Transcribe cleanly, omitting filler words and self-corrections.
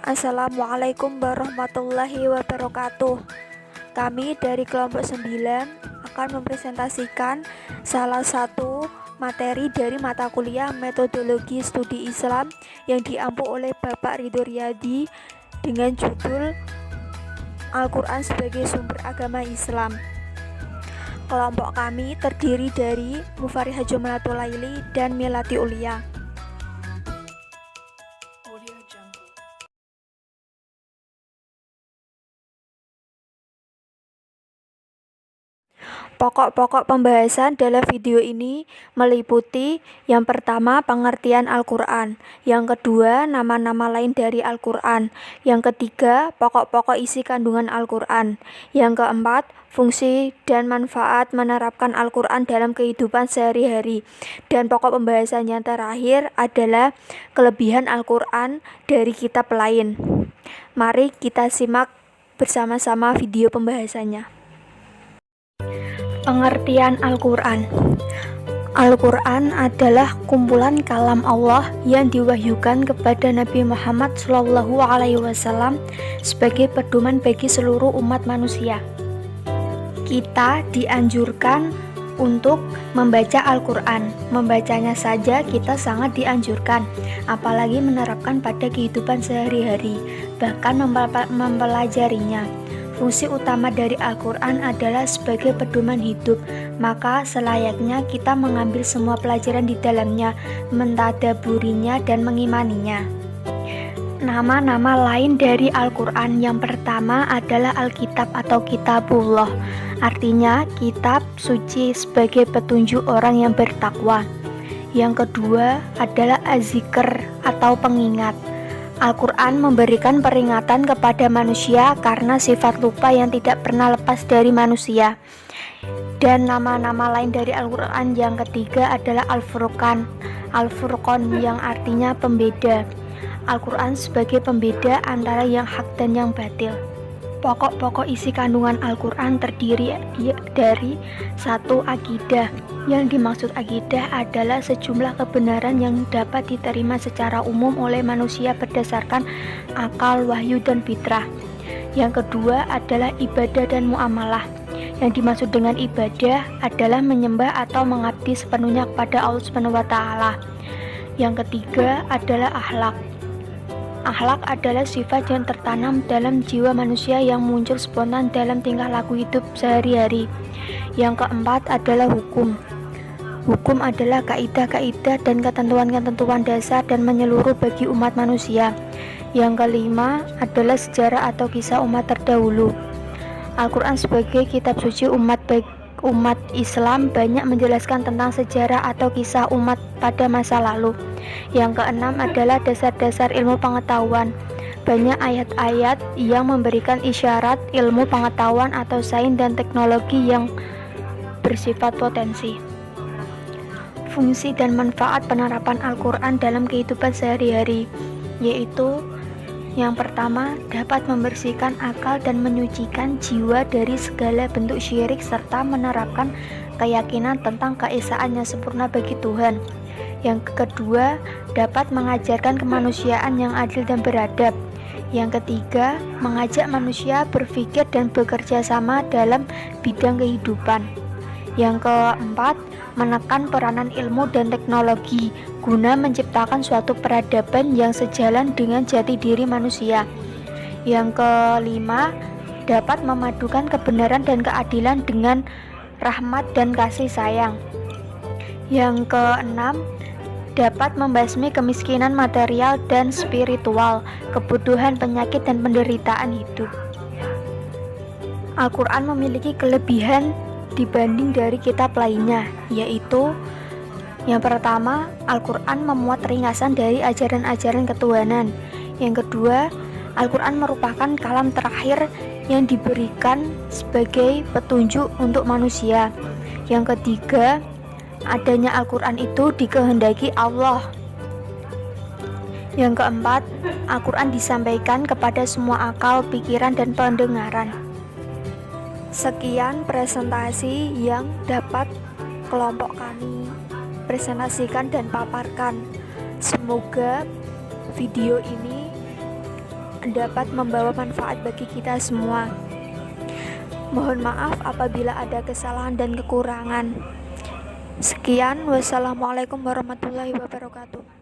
Assalamualaikum warahmatullahi wabarakatuh. Kami dari kelompok 9 akan mempresentasikan salah satu materi dari mata kuliah Metodologi Studi Islam yang diampu oleh Bapak Ridho Riyadi dengan judul Al-Quran sebagai Sumber Agama Islam. Kelompok kami terdiri dari Mufarihah Jumlatul Laili dan Milati Ulia. Pokok-pokok pembahasan dalam video ini meliputi yang pertama pengertian Al-Quran, yang kedua nama-nama lain dari Al-Quran, yang ketiga pokok-pokok isi kandungan Al-Quran, yang keempat fungsi dan manfaat menerapkan Al-Quran dalam kehidupan sehari-hari, dan pokok pembahasan yang terakhir adalah kelebihan Al-Quran dari kitab lain. Mari kita simak bersama-sama video pembahasannya. Pengertian Al-Quran. Al-Quran adalah kumpulan kalam Allah yang diwahyukan kepada Nabi Muhammad SAW sebagai pedoman bagi seluruh umat manusia. Kita dianjurkan untuk membaca Al-Quran. Membacanya saja kita sangat dianjurkan, apalagi menerapkan pada kehidupan sehari-hari, bahkan mempelajarinya. Fungsi utama dari Al-Quran adalah sebagai pedoman hidup, maka selayaknya kita mengambil semua pelajaran di dalamnya, mentadaburinya dan mengimaninya. Nama-nama lain dari Al-Quran yang pertama adalah Alkitab atau Kitabullah, artinya kitab suci sebagai petunjuk orang yang bertakwa. Yang kedua adalah Az-Zikr atau pengingat. Al-Quran memberikan peringatan kepada manusia karena sifat lupa yang tidak pernah lepas dari manusia. Dan nama-nama lain dari Al-Quran yang ketiga adalah Al-Furqan. Al-Furqan yang artinya pembeda. Al-Quran sebagai pembeda antara yang hak dan yang batil. Pokok-pokok isi kandungan Al-Quran terdiri dari satu, akidah. Yang dimaksud akidah adalah sejumlah kebenaran yang dapat diterima secara umum oleh manusia berdasarkan akal, wahyu, dan fitrah. Yang kedua adalah ibadah dan muamalah. Yang dimaksud dengan ibadah adalah menyembah atau mengabdi sepenuhnya kepada Allah SWT. Yang ketiga adalah akhlak. Akhlak adalah sifat yang tertanam dalam jiwa manusia yang muncul spontan dalam tingkah laku hidup sehari-hari. Yang keempat adalah hukum. Hukum adalah kaidah-kaidah dan ketentuan-ketentuan dasar dan menyeluruh bagi umat manusia. Yang kelima adalah sejarah atau kisah umat terdahulu. Al-Quran sebagai kitab suci umat Islam banyak menjelaskan tentang sejarah atau kisah umat pada masa lalu. Yang keenam adalah dasar-dasar ilmu pengetahuan. Banyak ayat-ayat yang memberikan isyarat ilmu pengetahuan atau sains dan teknologi yang bersifat potensi. Fungsi dan manfaat penerapan Al-Quran dalam kehidupan sehari-hari, yaitu yang pertama, dapat membersihkan akal dan menyucikan jiwa dari segala bentuk syirik serta menerapkan keyakinan tentang keesaan yang sempurna bagi Tuhan. Yang kedua, dapat mengajarkan kemanusiaan yang adil dan beradab. Yang ketiga, mengajak manusia berpikir dan bekerja sama dalam bidang kehidupan. Yang keempat, menekan peranan ilmu dan teknologi guna menciptakan suatu peradaban yang sejalan dengan jati diri manusia. Yang kelima, dapat memadukan kebenaran dan keadilan dengan rahmat dan kasih sayang. Yang keenam, dapat membasmi kemiskinan material dan spiritual, kebutuhan, penyakit, dan penderitaan hidup. Al-Quran memiliki kelebihan dibanding dari kitab lainnya, yaitu yang pertama, Al-Quran memuat ringkasan dari ajaran-ajaran ketuhanan. Yang kedua, Al-Quran merupakan kalam terakhir yang diberikan sebagai petunjuk untuk manusia. Yang ketiga, adanya Al-Quran itu dikehendaki Allah. Yang keempat, Al-Quran disampaikan kepada semua akal, pikiran, dan pendengaran. Sekian presentasi yang dapat kelompok kami presentasikan dan paparkan. Semoga video ini dapat membawa manfaat bagi kita semua. Mohon maaf apabila ada kesalahan dan kekurangan. Sekian, wassalamualaikum warahmatullahi wabarakatuh.